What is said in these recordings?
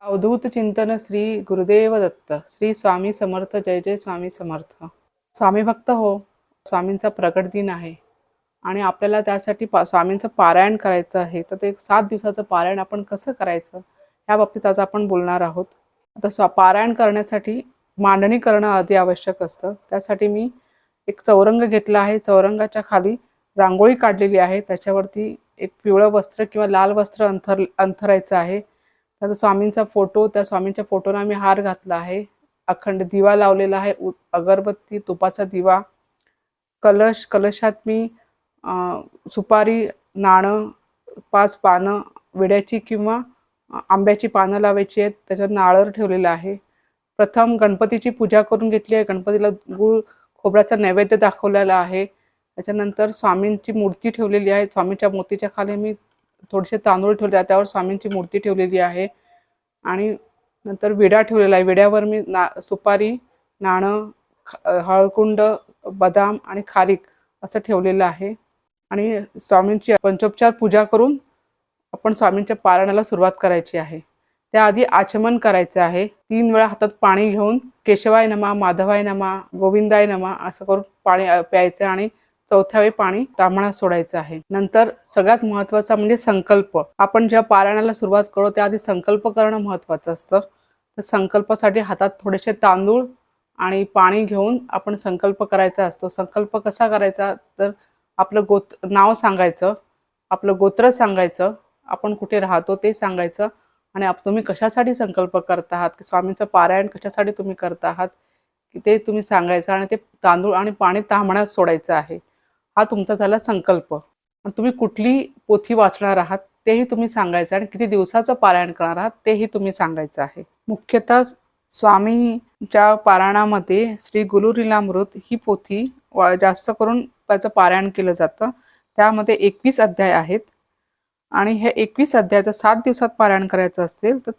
अवधूत चिंतन श्री गुरुदेव दत्त. श्री स्वामी समर्थ. जय जय स्वामी समर्थ. स्वामी भक्त हो. स्वामींचा प्रकट दिन आहे आणि आपल्याला त्यासाठी स्वामींचं पारायण करायचं आहे. तर ते 7 दिवसाचं पारायण आपण कसं करायचं या बाबतीत आज आपण बोलणार आहोत. आता पारायण करण्यासाठी मांडणी करणं आधी आवश्यक असतं. त्यासाठी मी एक चौरंग घेतला आहे. चौरंगाच्या खाली रांगोळी काढलेली आहे. त्याच्यावरती एक पिवळं वस्त्र किंवा लाल वस्त्र अंथरायचं आहे. त्याचा स्वामींचा फोटो, त्या स्वामींच्या फोटोला मी हार घातला आहे. अखंड दिवा लावलेला आहे. अगरबत्ती, तुपाचा दिवा, कलश, कलशात मी सुपारी, नाणं, 5 पानं, विड्याची किंवा आंब्याची पानं लावायची आहेत. त्याच्यात नारळ ठेवलेला आहे. प्रथम गणपतीची पूजा करून घेतली आहे. गणपतीला गूळ खोबऱ्याचा नैवेद्य दाखवलेला आहे. त्याच्यानंतर स्वामींची मूर्ती ठेवलेली आहे. स्वामींच्या मूर्तीच्या खाली मी थोडेसे तांदूळ ठेवले, त्यावर स्वामींची मूर्ती ठेवलेली आहे आणि नंतर विडा ठेवलेला आहे. विड्यावर मी सुपारी, नाणं, हळकुंड, बदाम आणि खारीक असं ठेवलेलं आहे आणि स्वामींची पंचोपचार पूजा करून आपण स्वामींच्या पारायणाला सुरुवात करायची आहे. त्याआधी आचमन करायचं आहे. 3 वेळा हातात पाणी घेऊन केशवाय नमः, माधवाय नमः, गोविंदाय नमः असं करून पाणी प्यायचं आणि 4थ्या वेळी पाणी ताम्हणात सोडायचं आहे. नंतर सगळ्यात महत्त्वाचा म्हणजे संकल्प. आपण जेव्हा पारायणाला सुरुवात करू त्याआधी संकल्प करणं महत्त्वाचं असतं. तर संकल्पासाठी हातात थोडेसे तांदूळ आणि पाणी घेऊन आपण संकल्प करायचा असतो. संकल्प कसा करायचा, तर आपलं नाव सांगायचं, आपलं गोत्र सांगायचं, आपण कुठे राहतो ते सांगायचं आणि तुम्ही कशासाठी संकल्प करत आहात, की स्वामींचं पारायण कशासाठी तुम्ही करत आहात, की ते तुम्ही सांगायचं आणि ते तांदूळ आणि पाणी ताम्हण्यात सोडायचं आहे. हा तुमचा झाला संकल्प. आणि तुम्ही कुठली पोथी वाचणार आहात तेही तुम्ही सांगायचं आणि किती दिवसाचं पारायण करणार आहात तेही तुम्ही सांगायचं आहे. मुख्यतः स्वामींच्या पारायणामध्ये श्री गुरुलीलामृत ही पोथी जास्त करून त्याचं पारायण केलं जातं. त्यामध्ये 21 अध्याय आहेत आणि हे 21 अध्याय जर 7 दिवसात पारायण करायचं असेल तर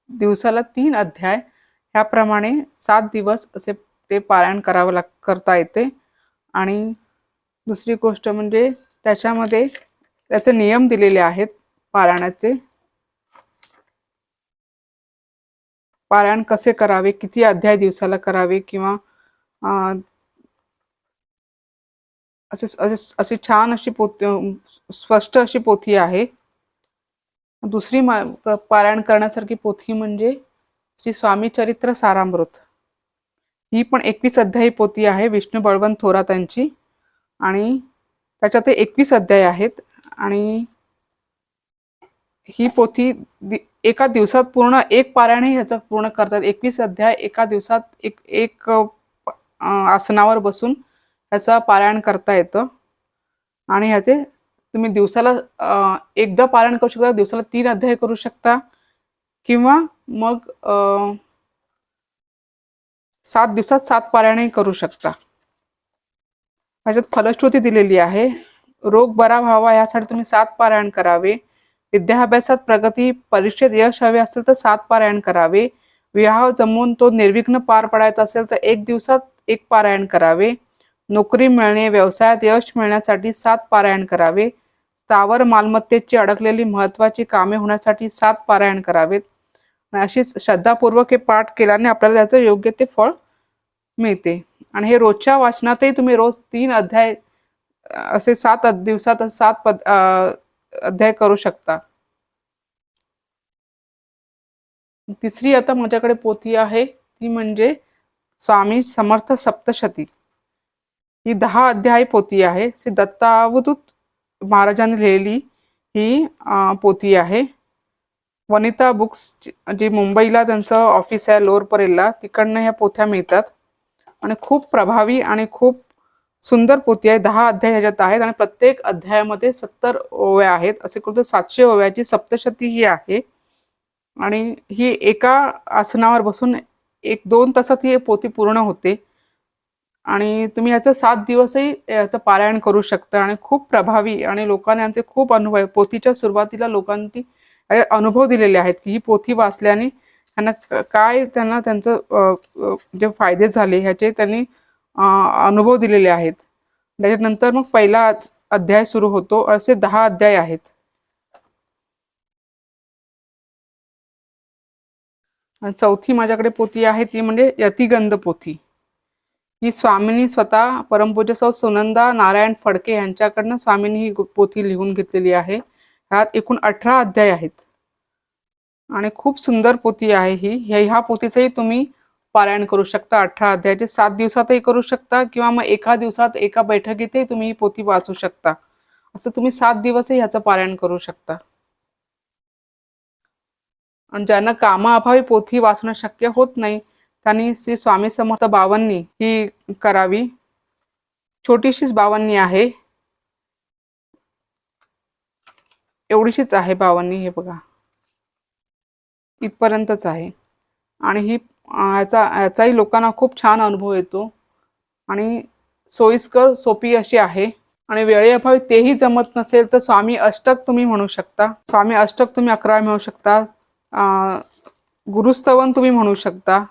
दिवसाला 3 अध्याय ह्याप्रमाणे 7 दिवस असे ते पारायण करता येते. आणि दुसरी गोष्ट म्हणजे त्याच्यामध्ये त्याचे नियम दिलेले आहेत. पारायणाचे पारायण कसे करावे, किती अध्याय दिवसाला करावे किंवा अशी छान अशी स्पष्ट अशी पोथी आहे. दुसरी पारायण करण्यासारखी पोथी म्हणजे श्री स्वामी चरित्र सारामृत. ही पण 21 अध्यायी पोथी आहे विष्णू बळवंत थोरातांची आणि त्याच्यात 21 अध्याय आहेत आणि ही पोथी एका दिवसात पूर्ण एक पारायणही ह्याचं पूर्ण करतात. 21 अध्याय एका दिवसात एक एक आसनावर बसून ह्याचं पारायण करता येतं आणि ह्याचे तुम्ही दिवसाला एकदा पारायण करू शकता, दिवसाला 3 अध्याय करू शकता किंवा मग 7 दिवसात 7 पारायणही करू शकता. ह्याच्यात फलश्रुती दिलेली आहे. रोग बरा व्हावा यासाठी तुम्ही 7 पारायण करावे. विद्याभ्यासात प्रगती, परीक्षेत यश हवे असेल तर 7 पारायण करावे. विवाह जमवून तो निर्विघ्न पार पडायचा असेल तर 1 दिवसात 1 पारायण करावे. नोकरी मिळणे, व्यवसायात यश मिळण्यासाठी 7 पारायण करावे. स्थावर मालमत्तेची अडकलेली महत्त्वाची कामे होण्यासाठी 7 पारायण करावेत. अशी श्रद्धापूर्वक हे पाठ केल्याने आपल्याला त्याचं योग्य ते फळ मिळते. आणि हे रोजच्या वाचनातही तुम्ही रोज 3 अध्याय असे 7 दिवसात 7 अध्याय करू शकता. तिसरी आता माझ्याकडे पोथी आहे ती म्हणजे स्वामी समर्थ सप्तशती. ही 10 अध्याय पोथी आहे. श्री दत्तावधूत महाराजांनी लिहिलेली ही पोथी आहे. वनिता बुक्स जी मुंबईला त्यांचं ऑफिस आहे लोअर परेलला, तिकडनं ह्या पोथ्या मिळतात आणि खूप प्रभावी आणि खूप सुंदर पोथी आहे. 10 अध्याय ह्याच्यात आहेत आणि प्रत्येक अध्यायामध्ये 70 ओव्या आहेत. असे करून 700 ओव्याची सप्तशती ही आहे आणि ही एका आसनावर बसून 1-2 तासात ही पोथी पूर्ण होते आणि तुम्ही ह्याचं 7 दिवसही याचं पारायण करू शकता आणि खूप प्रभावी आणि लोकांनी यांचे खूप अनुभव पोथीच्या सुरुवातीला लोकांनी अनुभव दिलेले आहेत की ही पोथी वाचल्याने त्यांना काय त्यांचं जे फायदे झाले ह्याचे त्यांनी अनुभव दिलेले आहेत. त्याच्यानंतर मग पहिला अध्याय सुरू होतो. असे 10 अध्याय आहेत. आणि चौथी माझ्याकडे पोथी आहे ती म्हणजे यतिगंध पोथी. ही स्वामींनी स्वतः परमपूज्य सौ सुनंदा नारायण फडके यांच्याकडनं स्वामींनी ही पोथी लिहून घेतलेली आहे. ह्यात एकूण 18 अध्याय आहेत आणि खूप सुंदर पोथी आहे ही. ह्या पोथीचंही तुम्ही पारायण करू शकता. 18 अध्यायाचे 7 दिवसातही करू शकता किंवा मग एका दिवसात एका बैठकीतही तुम्ही ही पोथी वाचू शकता. असं तुम्ही 7 दिवसही ह्याचं पारायण करू शकता. आणि ज्यांना कामाअभावी पोथी वाचणं शक्य होत नाही त्यांनी श्री स्वामी समर्थ बावन्नी ही करावी. छोटीशीच बावन्नी आहे, एवढीशीच आहे बावन्नी. हे बघा, इथपर्यंतच आहे. आणि ही याचाही लोकांना खूप छान अनुभव येतो आणि सोयीस्कर सोपी अशी आहे. आणि वेळेअभावी तेही जमत नसेल तर स्वामी अष्टक तुम्ही म्हणू शकता. स्वामी अष्टक तुम्ही 11 म्हणू शकता. गुरुस्तवन तुम्ही म्हणू शकता.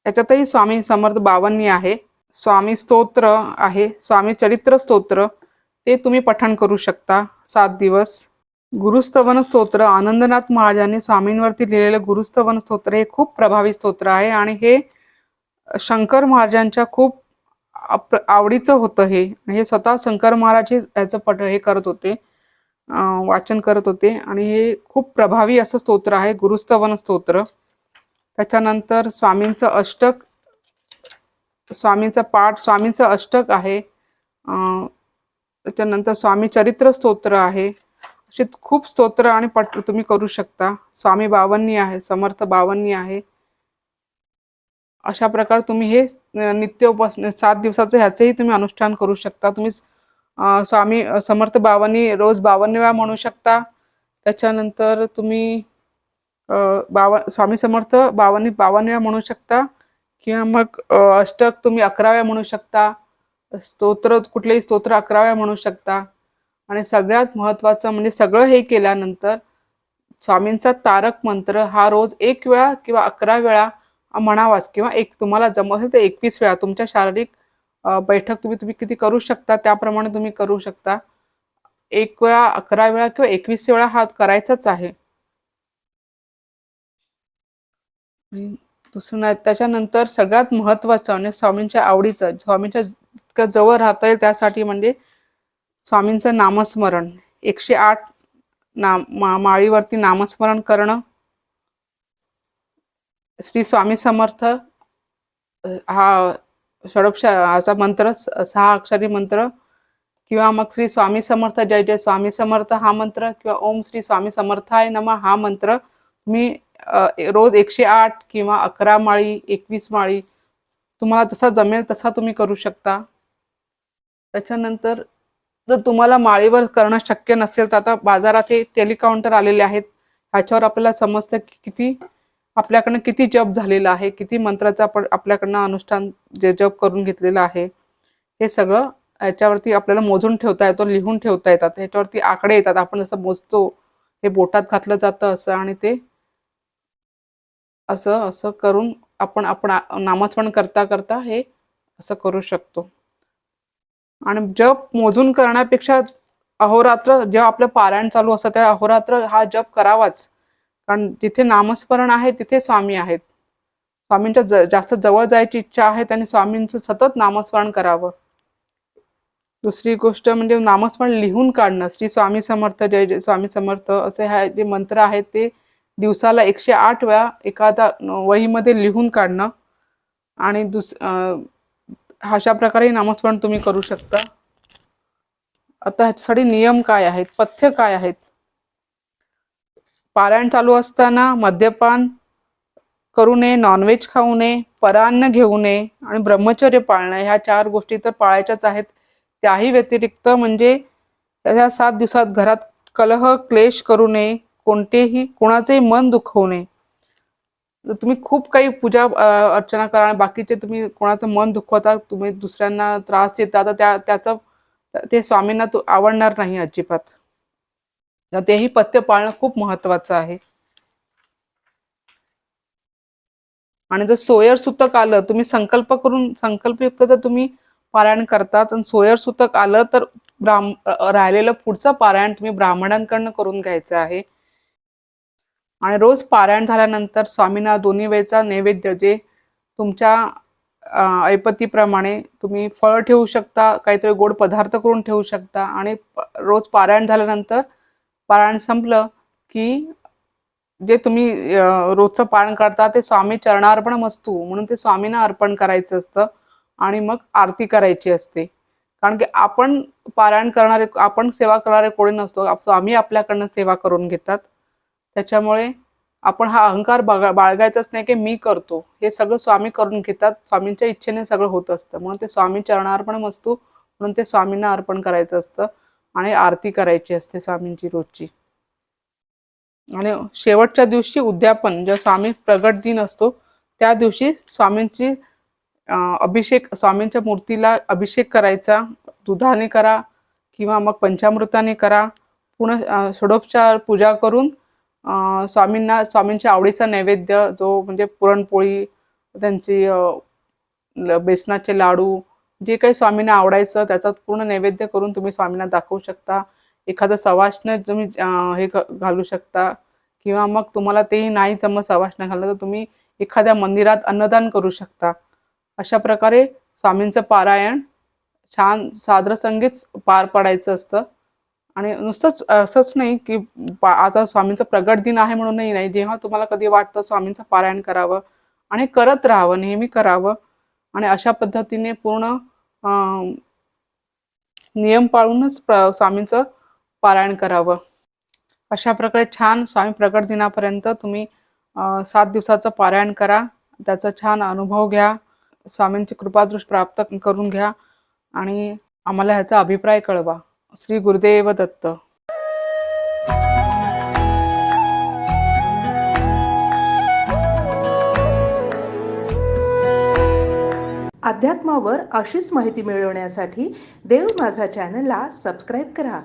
त्याच्यातही स्वामी समर्थ बावन्नी आहे. स्वामी स्तोत्र आहे, स्वामी चरित्र स्तोत्र, ते तुम्ही पठण करू शकता 7 दिवस. गुरुस्तवन स्तोत्र आनंदनाथ महाराजांनी स्वामींवरती लिहिलेलं गुरुस्तवन स्तोत्र हे खूप प्रभावी स्तोत्र आहे आणि हे शंकर महाराजांच्या खूप आवडीचं होतं. हे स्वतः शंकर महाराज याचं हे करत होते, वाचन करत होते आणि हे खूप प्रभावी असं स्तोत्र आहे गुरुस्तवन स्तोत्र. त्याच्यानंतर स्वामींचं अष्टक, स्वामींचा पाठ, स्वामींचं अष्टक आहे. त्याच्यानंतर स्वामी चरित्र स्तोत्र आहे. असे खूप स्तोत्र आणि पठ तुम्ही करू शकता. स्वामी बावन्नी आहे, समर्थ बावन्नी आहे. अशा प्रकारे तुम्ही हे नित्य उपासना 7 दिवसाचं ह्याचंही तुम्ही अनुष्ठान करू शकता. तुम्ही स्वामी समर्थ बावन्नी रोज 52 वेळा म्हणू शकता. त्याच्यानंतर तुम्ही स्वामी समर्थ बावन्नी 52 वेळा म्हणू शकता किंवा मग अष्टक तुम्ही 11 वेळा म्हणू शकता. स्तोत्र कुठलेही स्तोत्र 11 वेळा म्हणू शकता. आणि सगळ्यात महत्त्वाचं म्हणजे सगळं हे केल्यानंतर स्वामींचा तारक मंत्र हा रोज 1 वेळा किंवा 11 वेळा म्हणावाच किंवा तुम्हाला जमत असेल तर 21 वेळा. तुमच्या शारीरिक बैठक तुम्ही किती करू शकता त्याप्रमाणे तुम्ही करू शकता. 1 वेळा, 11 वेळा किंवा 21 वेळा हा करायचाच आहे. दुसरं त्याच्यानंतर सगळ्यात महत्त्वाचं म्हणजे स्वामींच्या आवडीचं, स्वामींच्या इतकं जवळ राहता येईल त्यासाठी म्हणजे स्वामींचं नामस्मरण. 108 माळीवरती नामस्मरण करणं. श्री स्वामी समर्थ हा षडक्षराचा मंत्र, 6 अक्षरी मंत्र किंवा मग श्री स्वामी समर्थ जय जय स्वामी समर्थ हा मंत्र किंवा ओम श्री स्वामी समर्थाय नमः हा मंत्र मी रोज 108 किंवा 11 माळी, 21 माळी तुम्हाला जसा जमेल तसा तुम्ही करू शकता. त्याच्यानंतर जर तुम्हाला माळीवर करणं शक्य नसेल तर आता बाजारात हे टेलिकाउंटर आलेले आहेत. ह्याच्यावर आपल्याला समजतं की किती आपल्याकडनं किती जप झालेला आहे, किती मंत्राचं आपण आपल्याकडनं अनुष्ठान जे जप करून घेतलेलं आहे, हे सगळं याच्यावरती आपल्याला मोजून ठेवता येतो, लिहून ठेवता येतात. ह्याच्यावरती आकडे येतात. आपण जसं मोजतो हे बोटात घातलं जातं असं आणि ते असं असं करून आपण नामस्मरण करता करता हे असं करू शकतो. आणि जप मोजून करण्यापेक्षा अहोरात्र जेव्हा आपलं पारायण चालू असतं तेव्हा अहोरात्र हा जप करावाच. कारण जिथे नामस्मरण आहे तिथे स्वामी आहेत. स्वामींच्या जास्त जवळ जायची इच्छा आहे त्यांनी स्वामींचं सतत नामस्मरण करावं. दुसरी गोष्ट म्हणजे नामस्मरण लिहून काढणं. श्री स्वामी समर्थ जय जय स्वामी समर्थ असे हे जे मंत्र आहेत ते दिवसाला 108 वेळा एखादा वहीमध्ये लिहून काढणं आणि अशा प्रकारे नामस्मरण तुम्ही करू शकता. आता ह्याच्यासाठी नियम काय आहेत, पथ्य काय आहेत? पारायण चालू असताना मद्यपान करू नये, नॉनव्हेज खाऊ नये, परान्न घेऊ नये आणि ब्रह्मचर्य पाळणं, ह्या 4 गोष्टी तर पाळायच्याच आहेत. त्याही व्यतिरिक्त म्हणजे या 7 दिवसात घरात कलह क्लेश करू नये, कोणाचेही मन दुखवू नये. तुम्ही खूप काही पूजा अर्चना करा आणि बाकीचे तुम्ही कोणाचं मन दुखवता, तुम्ही दुसऱ्यांना त्रास देता, तर त्याचं ते स्वामींना आवडणार नाही अजिबात. तर तेही पथ्य पाळणं खूप महत्वाचं आहे. आणि जर सोयर सुतक आलं, तुम्ही संकल्पयुक्त जर तुम्ही पारायण करतात आणि सोयर सुतक आलं तर राहिलेलं पुढचं पारायण तुम्ही ब्राह्मणांकडनं करून घ्यायचं आहे. आणि रोज पारायण झाल्यानंतर स्वामींना दोन्ही वेळचा नैवेद्य जे तुमच्या ऐपतीप्रमाणे तुम्ही फळ ठेवू शकता, काहीतरी गोड पदार्थ करून ठेवू शकता आणि रोज पारायण झाल्यानंतर पारायण संपलं की जे तुम्ही रोजचं पारायण करता ते स्वामी चरणार्पणमस्तु म्हणून ते स्वामींना अर्पण करायचं असतं आणि मग आरती करायची असते. कारण की आपण पारायण करणारे, आपण सेवा करणारे कोणी नसतो, स्वामी आपल्याकडनं सेवा करून घेतात. त्याच्यामुळे आपण हा अहंकार बाळगायचाच नाही की मी करतो, हे सगळं स्वामी करून घेतात, स्वामींच्या इच्छेने सगळं होत असतं. म्हणून ते स्वामी चरणार्पणमस्तु म्हणून ते स्वामींना अर्पण करायचं असतं आणि आरती करायची असते स्वामींची रोजची. आणि शेवटच्या दिवशी उद्यापन, जेव्हा स्वामी प्रगट दिन असतो त्या दिवशी स्वामींची अभिषेक, स्वामींच्या मूर्तीला अभिषेक करायचा, दुधाने करा किंवा मग पंचामृताने करा. पुन्हा षोडोपचार पूजा करून स्वामींना स्वामींच्या आवडीचा नैवेद्य जो म्हणजे पुरणपोळी, त्यांची बेसनाचे लाडू, जे काही स्वामींना आवडायचं त्याचा पूर्ण नैवेद्य करून तुम्ही स्वामींना दाखवू शकता. एखादं सवाष्ण तुम्ही हे घालू शकता किंवा मग तुम्हाला तेही नाही जमत सवाष्ण घालणं तर तुम्ही एखाद्या मंदिरात अन्नदान करू शकता. अशा प्रकारे स्वामींचं पारायण छान साद्रसंगीत पार पडायचं असतं. आणि नुसतंच असंच नाही की आता स्वामींचं प्रगट दिन आहे म्हणूनही नाही, जेव्हा तुम्हाला कधी वाटतं स्वामींचं पारायण करावं आणि करत राहावं, नेहमी करावं आणि अशा पद्धतीने पूर्ण नियम पाळूनच स्वामींचं पारायण करावं. अशा प्रकारे छान स्वामी प्रगट दिनापर्यंत तुम्ही 7 दिवसाचं पारायण करा, त्याचा छान अनुभव घ्या, स्वामींची कृपादृष्टी प्राप्त करून घ्या आणि आम्हाला ह्याचा अभिप्राय कळवा. श्री गुरुदेव दत्त. अध्यात्मावर अशीच माहिती मिळवण्यासाठी देव माझा चॅनलला सबस्क्राईब करा